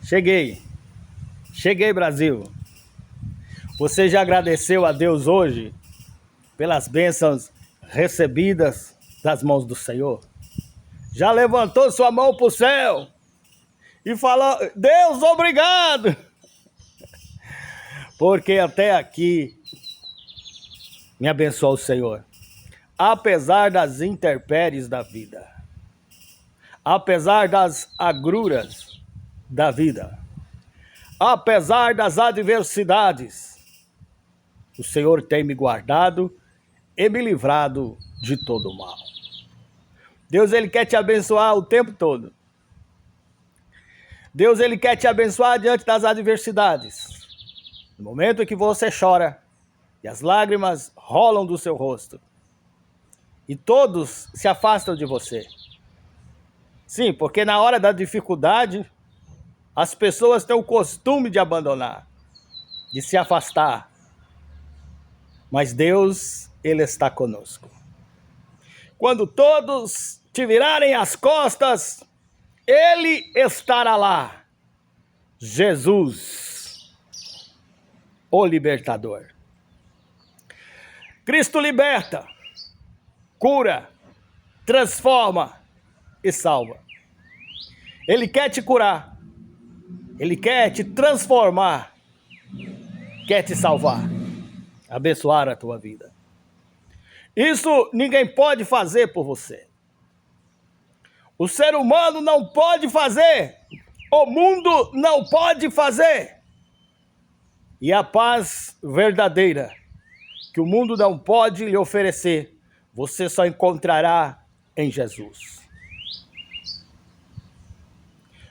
Cheguei. Cheguei, Brasil. Você já agradeceu a Deus hoje pelas bênçãos recebidas das mãos do Senhor? Já levantou sua mão para o céu e falou: Deus, obrigado! Porque até aqui me abençoou o Senhor. Apesar das intempéries da vida, apesar das agruras da vida, apesar das adversidades, o Senhor tem me guardado e me livrado de todo o mal. Deus, Ele quer te abençoar o tempo todo. Deus, Ele quer te abençoar diante das adversidades. No momento em que você chora e as lágrimas rolam do seu rosto e todos se afastam de você. Sim, porque na hora da dificuldade, as pessoas têm o costume de abandonar, de se afastar. Mas Deus, Ele está conosco. Quando todos te virarem as costas, Ele estará lá. Jesus, o libertador. Cristo liberta, cura, transforma e salva. Ele quer te curar. Ele quer te transformar. Quer te salvar. Abençoar a tua vida. Isso ninguém pode fazer por você. O ser humano não pode fazer. O mundo não pode fazer. E a paz verdadeira que o mundo não pode lhe oferecer, você só encontrará em Jesus.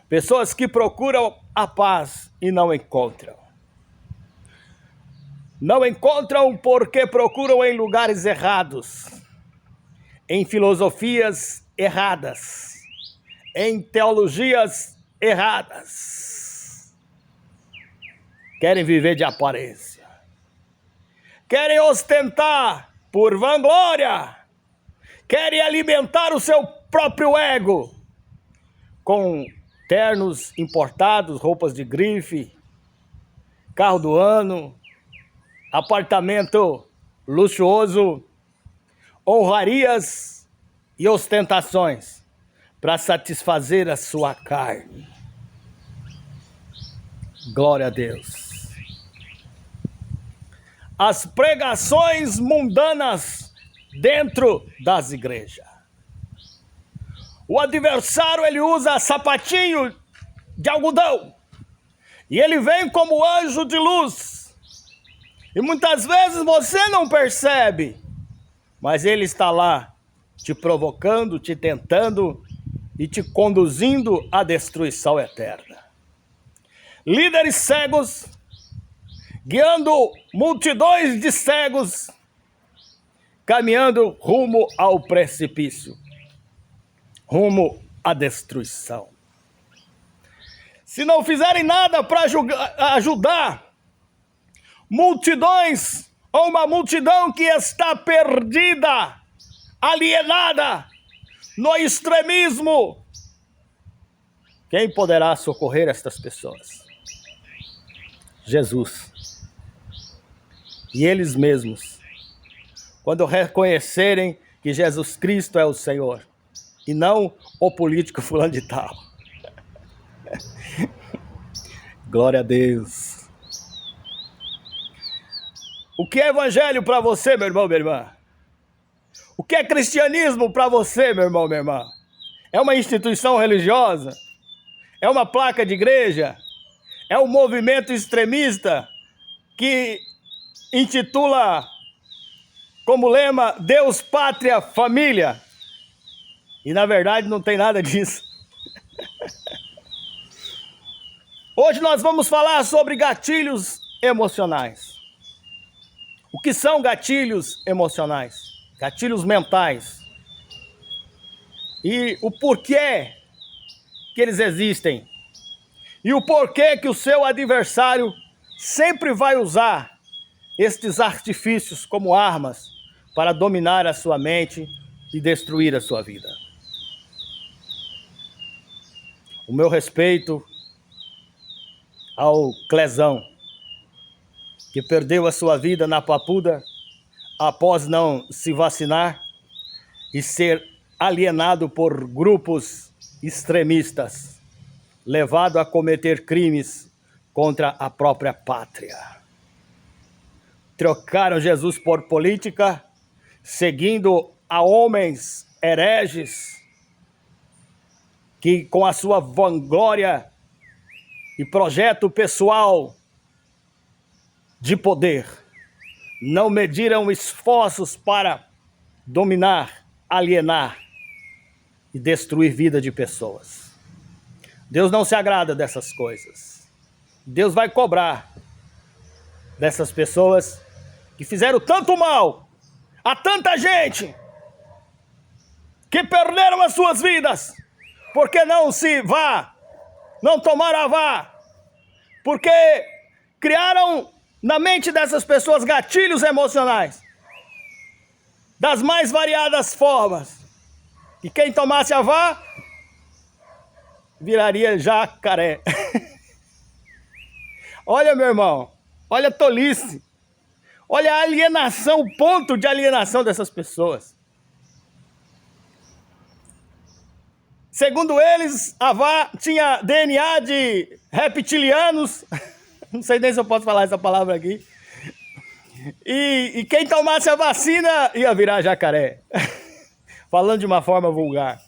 Pessoas que procuram a paz e não encontram. Não encontram porque procuram em lugares errados, em filosofias erradas, em teologias erradas. Querem viver de aparência. Querem ostentar por vanglória. Querem alimentar o seu próprio ego com ternos importados, roupas de grife, carro do ano, apartamento luxuoso, honrarias e ostentações para satisfazer a sua carne. Glória a Deus. As pregações mundanas dentro das igrejas. O adversário, ele usa sapatinho de algodão. E ele vem como anjo de luz. E muitas vezes você não percebe. Mas ele está lá te provocando, te tentando e te conduzindo à destruição eterna. Líderes cegos, guiando multidões de cegos, caminhando rumo ao precipício, rumo à destruição. Se não fizerem nada para ajudar multidões, ou uma multidão que está perdida, alienada, no extremismo, quem poderá socorrer estas pessoas? Jesus. E eles mesmos, quando reconhecerem que Jesus Cristo é o Senhor, e não o político fulano de tal. Glória a Deus. O que é evangelho para você, meu irmão, minha irmã? O que é cristianismo para você, meu irmão, minha irmã? É uma instituição religiosa? É uma placa de igreja? É um movimento extremista que intitula como lema Deus, Pátria, Família? E na verdade não tem nada disso. Hoje nós vamos falar sobre gatilhos emocionais. O que são gatilhos emocionais? Gatilhos mentais. E o porquê que eles existem. E o porquê que o seu adversário sempre vai usar estes artifícios como armas para dominar a sua mente e destruir a sua vida. O meu respeito ao Clesão, que perdeu a sua vida na Papuda após não se vacinar e ser alienado por grupos extremistas, levado a cometer crimes contra a própria pátria. Trocaram Jesus por política, seguindo a homens hereges que, com a sua vanglória e projeto pessoal de poder, não mediram esforços para dominar, alienar e destruir vida de pessoas. Deus não se agrada dessas coisas. Deus vai cobrar dessas pessoas que fizeram tanto mal a tanta gente, que perderam as suas vidas, porque não tomaram a vá, porque criaram na mente dessas pessoas gatilhos emocionais, das mais variadas formas, e quem tomasse a vá, viraria jacaré. Olha, meu irmão, olha a tolice, olha a alienação, o ponto de alienação dessas pessoas. Segundo eles, a vá tinha DNA de reptilianos, não sei nem se eu posso falar essa palavra aqui, e quem tomasse a vacina ia virar jacaré, falando de uma forma vulgar.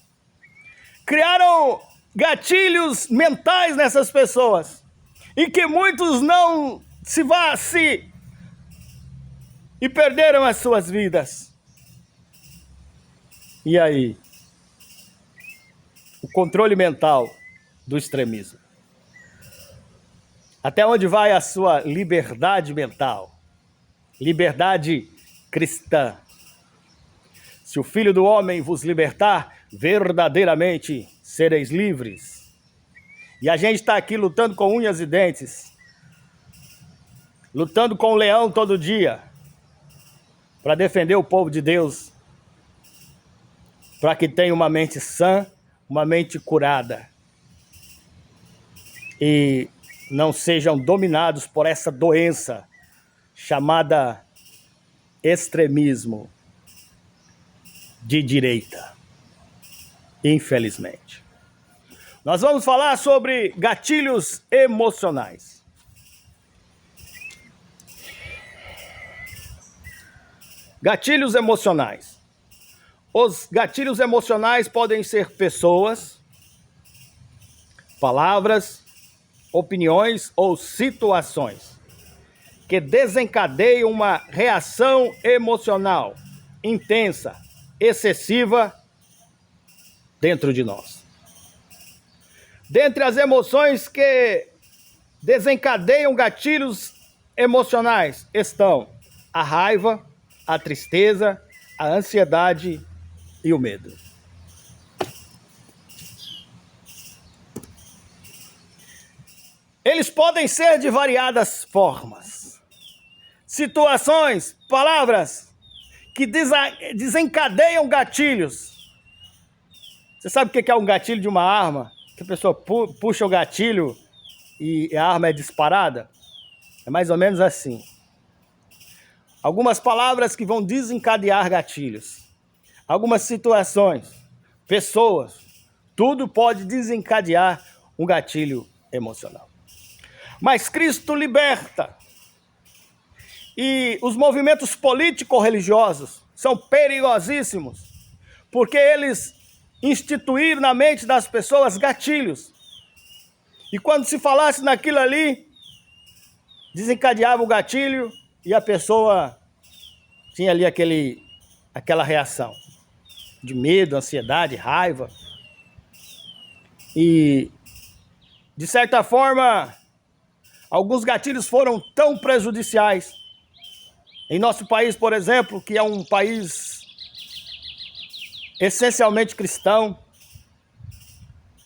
Criaram gatilhos mentais nessas pessoas, e que muitos não se e perderam as suas vidas. E aí? O controle mental do extremismo. Até onde vai a sua liberdade mental? Liberdade cristã. Se o Filho do Homem vos libertar, verdadeiramente sereis livres. E a gente está aqui lutando com unhas e dentes, lutando com o leão todo dia, para defender o povo de Deus, para que tenha uma mente sã, uma mente curada, e não sejam dominados por essa doença chamada extremismo de direita, infelizmente. Nós vamos falar sobre gatilhos emocionais. Gatilhos emocionais. Os gatilhos emocionais podem ser pessoas, palavras, opiniões ou situações que desencadeiam uma reação emocional intensa, excessiva dentro de nós. Dentre as emoções que desencadeiam gatilhos emocionais estão a raiva, a tristeza, a ansiedade e o medo. Eles podem ser de variadas formas. Situações, palavras que desencadeiam gatilhos. Você sabe o que é um gatilho de uma arma? Que a pessoa puxa o gatilho e a arma é disparada? É mais ou menos assim. Algumas palavras que vão desencadear gatilhos. Algumas situações, pessoas, tudo pode desencadear um gatilho emocional. Mas Cristo liberta. E os movimentos político-religiosos são perigosíssimos, porque eles instituíram na mente das pessoas gatilhos. E quando se falasse naquilo ali, desencadeava o gatilho e a pessoa tinha ali aquela reação de medo, ansiedade, raiva. E, de certa forma, alguns gatilhos foram tão prejudiciais. Em nosso país, por exemplo, que é um país essencialmente cristão,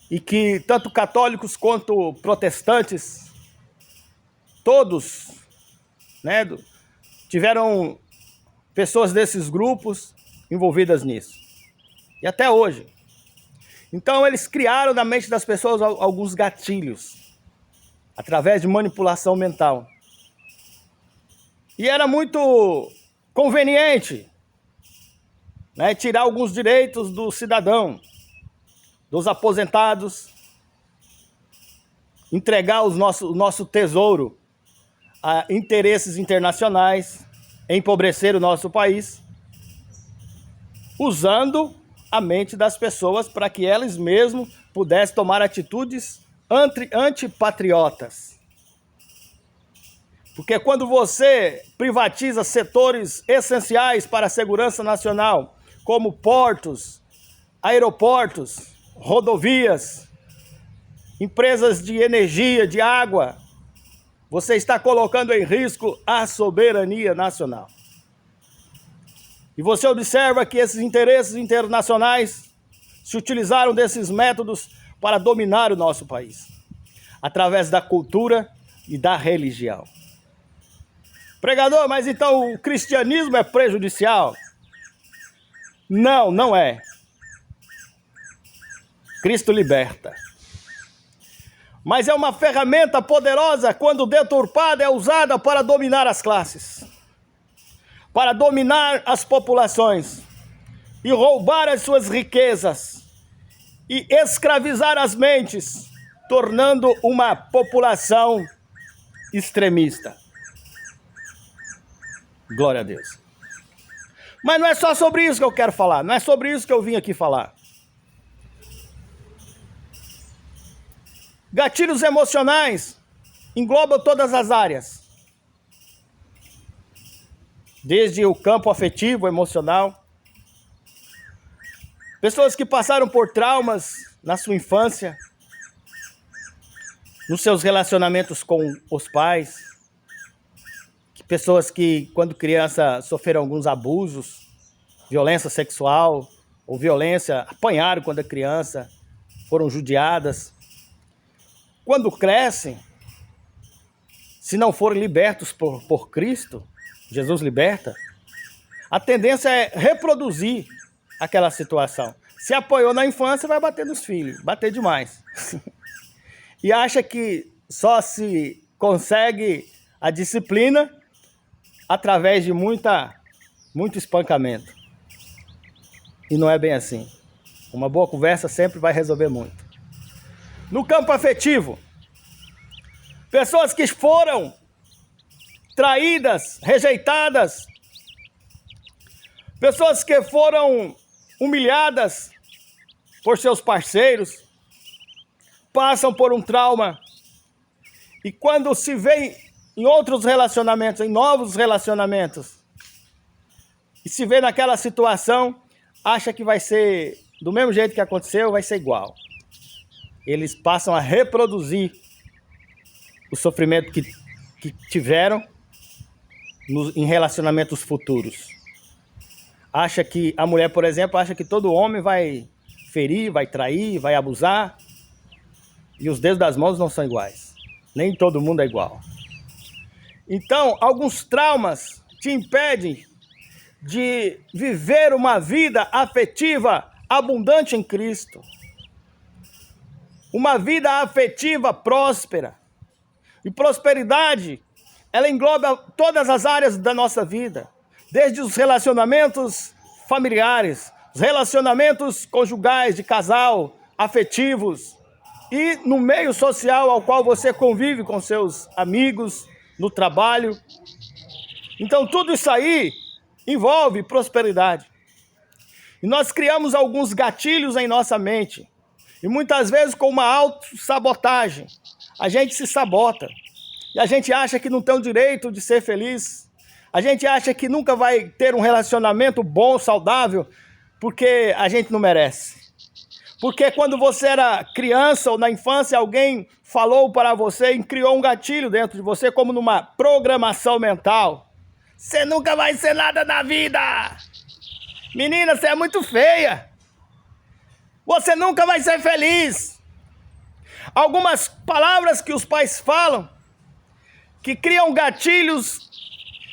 e que tanto católicos quanto protestantes, todos, né, tiveram pessoas desses grupos envolvidas nisso. E até hoje. Então eles criaram na mente das pessoas alguns gatilhos. através de manipulação mental. E era muito conveniente, né, tirar alguns direitos do cidadão, dos aposentados, entregar o nosso tesouro a interesses internacionais, empobrecer o nosso país, usando a mente das pessoas para que elas mesmas pudessem tomar atitudes antipatriotas. Porque quando você privatiza setores essenciais para a segurança nacional, como portos, aeroportos, rodovias, empresas de energia, de água, você está colocando em risco a soberania nacional. E você observa que esses interesses internacionais se utilizaram desses métodos para dominar o nosso país, através da cultura e da religião. Pregador, mas então o cristianismo é prejudicial? Não, não é. Cristo liberta. Mas é uma ferramenta poderosa quando deturpada é usada para dominar as classes, para dominar as populações e roubar as suas riquezas e escravizar as mentes, tornando uma população extremista. Glória a Deus. Mas não é só sobre isso que eu quero falar, não é sobre isso que eu vim aqui falar. Gatilhos emocionais englobam todas as áreas, desde o campo afetivo, emocional. Pessoas que passaram por traumas na sua infância, nos seus relacionamentos com os pais, pessoas que, quando criança, sofreram alguns abusos, violência sexual ou violência, apanharam quando criança, foram judiadas. Quando crescem, se não forem libertos por Cristo, Jesus liberta, a tendência é reproduzir aquela situação. Se apoiou na infância, vai bater nos filhos, bater demais. E acha que só se consegue a disciplina através de muito espancamento. E não é bem assim. Uma boa conversa sempre vai resolver muito. No campo afetivo, pessoas que foram traídas, rejeitadas, pessoas que foram humilhadas por seus parceiros, passam por um trauma e quando se vê em outros relacionamentos, em novos relacionamentos, e se vê naquela situação, acha que vai ser do mesmo jeito que aconteceu, vai ser igual. Eles passam a reproduzir o sofrimento que tiveram em relacionamentos futuros. Acha que a mulher, por exemplo, acha que todo homem vai ferir, vai trair, vai abusar, e os dedos das mãos não são iguais. Nem todo mundo é igual. Então, alguns traumas te impedem de viver uma vida afetiva abundante em Cristo. Uma vida afetiva próspera. E prosperidade, ela engloba todas as áreas da nossa vida. Desde os relacionamentos familiares, os relacionamentos conjugais, de casal, afetivos. E no meio social ao qual você convive com seus amigos, no trabalho. Então tudo isso aí envolve prosperidade. E nós criamos alguns gatilhos em nossa mente. E muitas vezes com uma autossabotagem. A gente se sabota. E a gente acha que não tem o direito de ser feliz. A gente acha que nunca vai ter um relacionamento bom, saudável, porque a gente não merece. Porque quando você era criança ou na infância, alguém falou para você e criou um gatilho dentro de você, como numa programação mental. Você nunca vai ser nada na vida. Menina, você é muito feia. Você nunca vai ser feliz. Algumas palavras que os pais falam, que criam gatilhos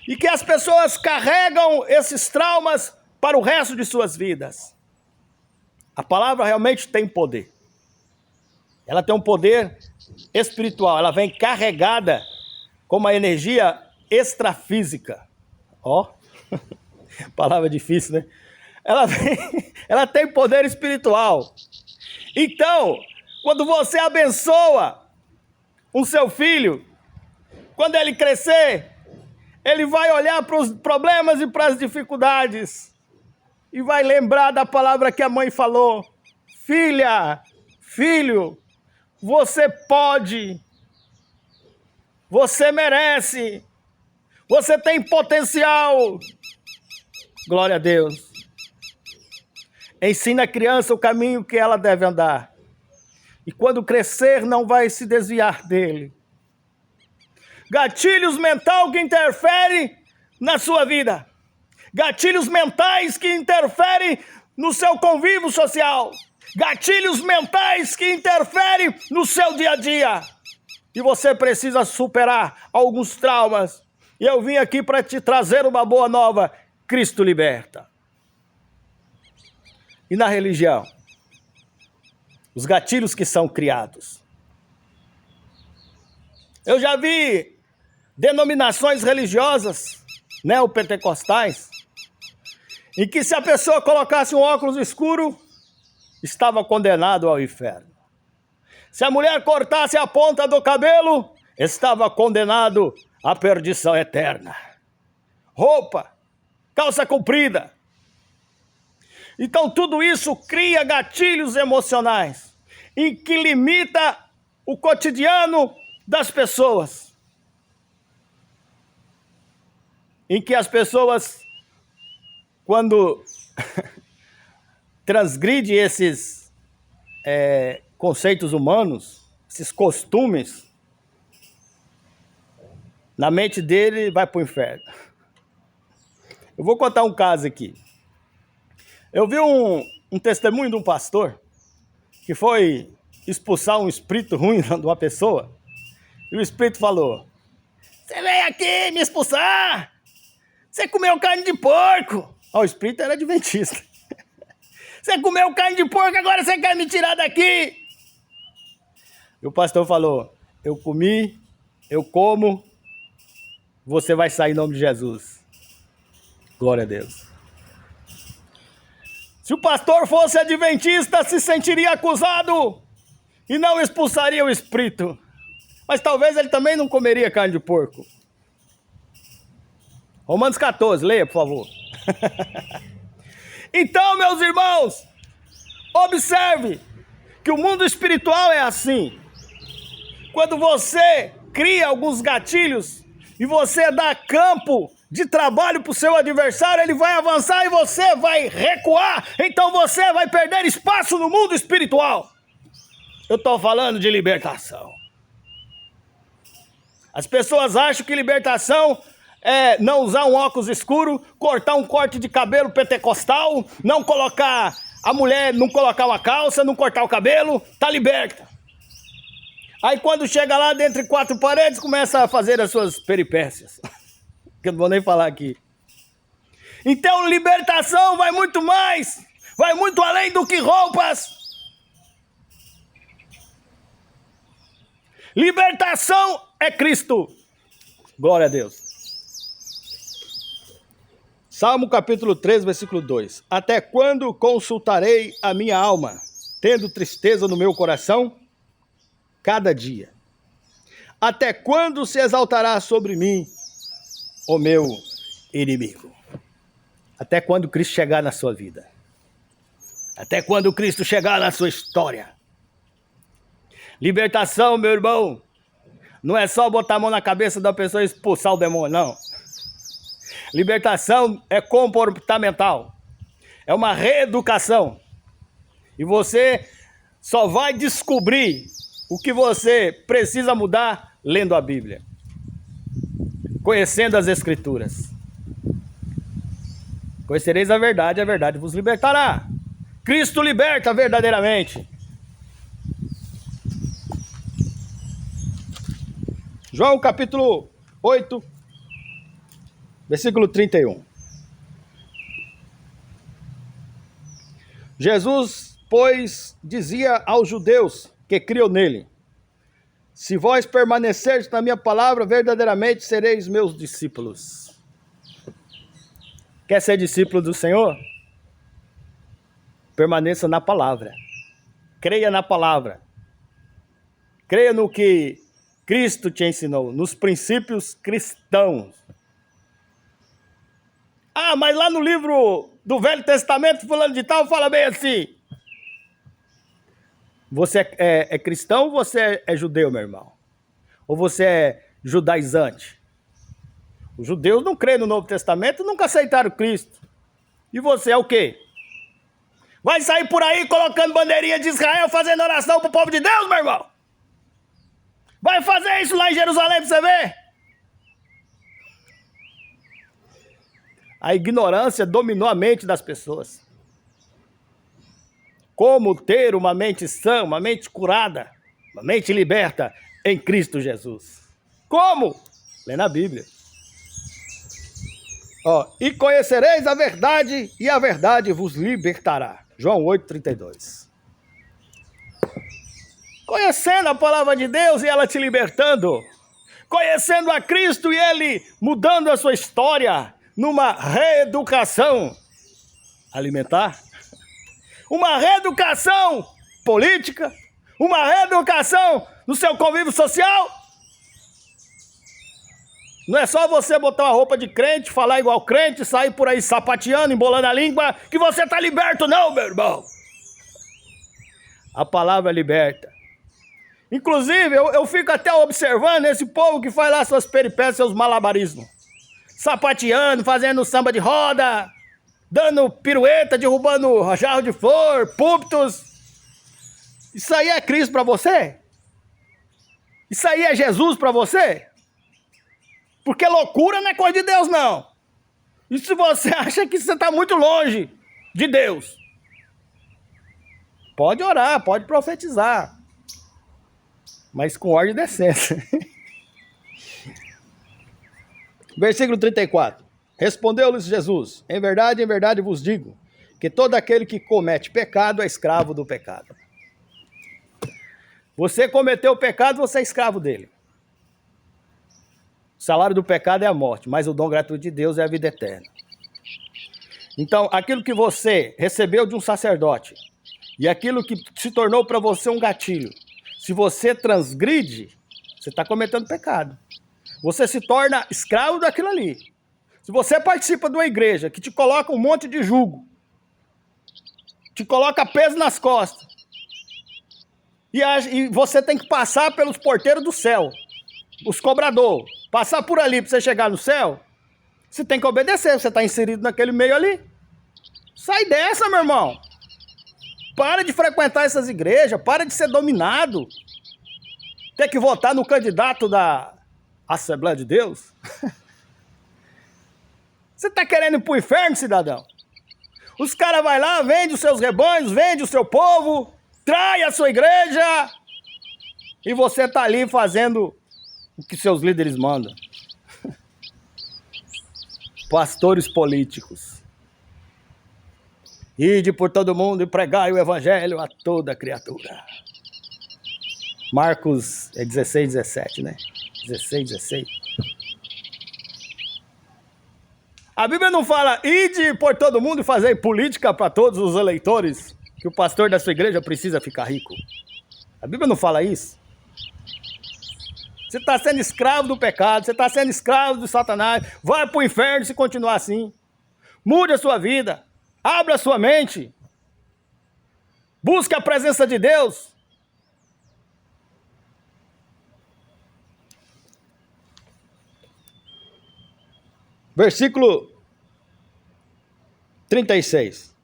e que as pessoas carregam esses traumas para o resto de suas vidas. A palavra realmente tem poder. Ela tem um poder espiritual, ela vem carregada com uma energia extrafísica. Ó, palavra difícil, né? Ela tem poder espiritual. Então, quando você abençoa o seu filho, quando ele crescer, ele vai olhar para os problemas e para as dificuldades e vai lembrar da palavra que a mãe falou: filha, filho, você pode, você merece, você tem potencial. Glória a Deus. Ensina a criança o caminho que ela deve andar. E quando crescer, não vai se desviar dele. Gatilhos mentais que interferem na sua vida. Gatilhos mentais que interferem no seu convívio social. Gatilhos mentais que interferem no seu dia a dia. E você precisa superar alguns traumas. E eu vim aqui para te trazer uma boa nova. Cristo liberta. E na religião? Os gatilhos que são criados. Eu já vi denominações religiosas, neopentecostais, em que se a pessoa colocasse um óculos escuro, estava condenado ao inferno. Se a mulher cortasse a ponta do cabelo, estava condenado à perdição eterna. Roupa, calça comprida. Então tudo isso cria gatilhos emocionais, em que limita o cotidiano das pessoas. Em que as pessoas, quando transgridem esses conceitos humanos, esses costumes, na mente dele vai para o inferno. Eu vou contar um caso aqui. Eu vi um testemunho de um pastor que foi expulsar um espírito ruim de uma pessoa. E o espírito falou: você veio aqui me expulsar? Você comeu carne de porco. O espírito era adventista. Você comeu carne de porco, agora você quer me tirar daqui? E o pastor falou: eu comi, eu como, você vai sair em nome de Jesus. Glória a Deus. Se o pastor fosse adventista, se sentiria acusado e não expulsaria o espírito. Mas talvez ele também não comeria carne de porco. Romanos 14, leia, por favor. Então, meus irmãos, observe que o mundo espiritual é assim. Quando você cria alguns gatilhos e você dá campo de trabalho para o seu adversário, ele vai avançar e você vai recuar. Então você vai perder espaço no mundo espiritual. Eu estou falando de libertação. As pessoas acham que libertação é não usar um óculos escuro, cortar um corte de cabelo pentecostal, não colocar a mulher, não colocar uma calça, não cortar o cabelo, tá liberta. Aí quando chega lá dentro de quatro paredes, começa a fazer as suas peripécias. Que eu não vou nem falar aqui. Então libertação vai muito mais, vai muito além do que roupas. Libertação é Cristo. Glória a Deus. Salmo capítulo 3, versículo 2. Até quando consultarei a minha alma, tendo tristeza no meu coração? Cada dia. Até quando se exaltará sobre mim o meu inimigo? Até quando Cristo chegar na sua vida? Até quando Cristo chegar na sua história? Libertação, meu irmão, não é só botar a mão na cabeça da pessoa e expulsar o demônio, não. Libertação é comportamental. É uma reeducação. E você só vai descobrir o que você precisa mudar lendo a Bíblia. Conhecendo as Escrituras. Conhecereis a verdade vos libertará. Cristo liberta verdadeiramente. João capítulo 8, versículo 31. Jesus, pois, dizia aos judeus que criam nele: Se vós permanecerdes na minha palavra, verdadeiramente sereis meus discípulos. Quer ser discípulo do Senhor? Permaneça na palavra. Creia na palavra. Creia no que Cristo te ensinou, nos princípios cristãos. Ah, mas lá no livro do Velho Testamento, fulano de tal, fala bem assim. Você é cristão ou você é judeu, meu irmão? Ou você é judaizante? Os judeus não creem no Novo Testamento, nunca aceitaram Cristo. E você é o quê? Vai sair por aí colocando bandeirinha de Israel, fazendo oração pro povo de Deus, meu irmão? Vai fazer isso lá em Jerusalém pra você ver? A ignorância dominou a mente das pessoas. Como ter uma mente sã, uma mente curada, uma mente liberta em Cristo Jesus? Como? Lê na Bíblia. E conhecereis a verdade, e a verdade vos libertará. João 8,32. Conhecendo a palavra de Deus e ela te libertando. Conhecendo a Cristo e Ele mudando a sua história numa reeducação alimentar. Uma reeducação política. Uma reeducação no seu convívio social. Não é só você botar uma roupa de crente, falar igual crente, sair por aí sapateando, embolando a língua, que você está liberto, não, meu irmão. A palavra liberta. Inclusive, eu fico até observando esse povo que faz lá suas peripécias, seus malabarismos. Sapateando, fazendo samba de roda, dando pirueta, derrubando jarro de flor, púlpitos. Isso aí é Cristo para você? Isso aí é Jesus para você? Porque loucura não é coisa de Deus, não. E se você acha que você está muito longe de Deus, pode orar, pode profetizar. Mas com ordem e decência. Versículo 34. Respondeu-lhes Jesus: em verdade vos digo, que todo aquele que comete pecado é escravo do pecado. Você cometeu o pecado, você é escravo dele. O salário do pecado é a morte, mas o dom gratuito de Deus é a vida eterna. Então, aquilo que você recebeu de um sacerdote e aquilo que se tornou para você um gatilho, se você transgride, você está cometendo pecado. Você se torna escravo daquilo ali. Se você participa de uma igreja que te coloca um monte de jugo, te coloca peso nas costas, e você tem que passar pelos porteiros do céu, os cobradores, passar por ali para você chegar no céu, você tem que obedecer, você está inserido naquele meio ali. Sai dessa, meu irmão. Para de frequentar essas igrejas, para de ser dominado. Tem que votar no candidato da Assembleia de Deus. Você está querendo ir para o inferno, cidadão? Os caras vão lá, vendem os seus rebanhos, vendem o seu povo, trai a sua igreja, e você está ali fazendo o que seus líderes mandam. Pastores políticos. Ide por todo mundo e pregai o evangelho a toda criatura. Marcos 16, 17, né? 16, 16. A Bíblia não fala, ide por todo mundo e fazer política para todos os eleitores, que o pastor da sua igreja precisa ficar rico. A Bíblia não fala isso. Você está sendo escravo do pecado, você está sendo escravo do Satanás. Vai para o inferno se continuar assim. Mude a sua vida. Abra a sua mente. Busque a presença de Deus. Versículo 36.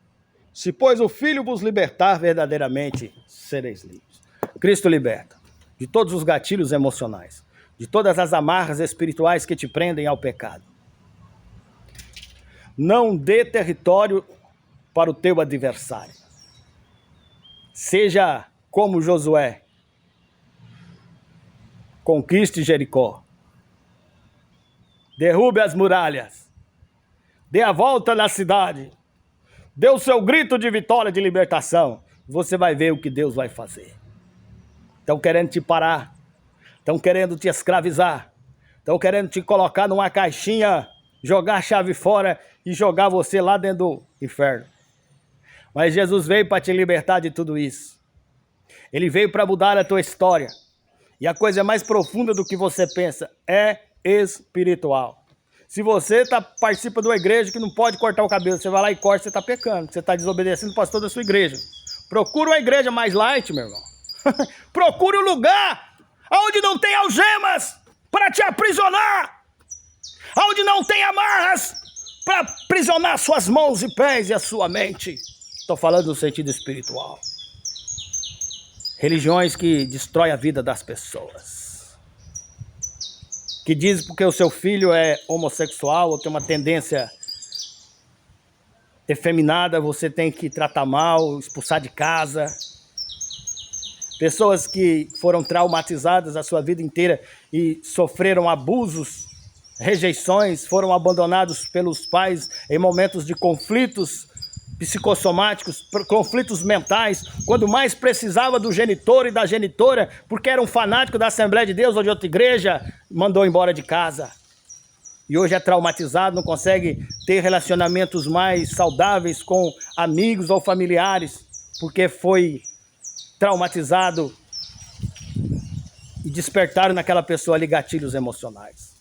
Se, pois, o Filho vos libertar, verdadeiramente sereis livres. Cristo liberta de todos os gatilhos emocionais, de todas as amarras espirituais que te prendem ao pecado. Não dê território para o teu adversário. Seja como Josué. Conquiste Jericó. Derrube as muralhas. Dê a volta na cidade. Dê o seu grito de vitória, de libertação. Você vai ver o que Deus vai fazer. Estão querendo te parar. Estão querendo te escravizar. Estão querendo te colocar numa caixinha, jogar a chave fora e jogar você lá dentro do inferno. Mas Jesus veio para te libertar de tudo isso. Ele veio para mudar a tua história. E a coisa mais profunda do que você pensa é espiritual. Se você participa de uma igreja que não pode cortar o cabelo, você vai lá e corta, você está pecando. Você está desobedecendo o pastor da sua igreja. Procura uma igreja mais light, meu irmão. Procure um lugar onde não tem algemas para te aprisionar. Onde não tem amarras para aprisionar suas mãos e pés e a sua mente. Estou falando no sentido espiritual. Religiões que destroem a vida das pessoas. Que dizem porque o seu filho é homossexual ou tem uma tendência efeminada, você tem que tratar mal, expulsar de casa. Pessoas que foram traumatizadas a sua vida inteira e sofreram abusos, rejeições, foram abandonados pelos pais em momentos de conflitos psicossomáticos, conflitos mentais, quando mais precisava do genitor e da genitora, porque era um fanático da Assembleia de Deus ou de outra igreja, mandou embora de casa. E hoje é traumatizado, não consegue ter relacionamentos mais saudáveis com amigos ou familiares, porque foi traumatizado e despertaram naquela pessoa ali gatilhos emocionais.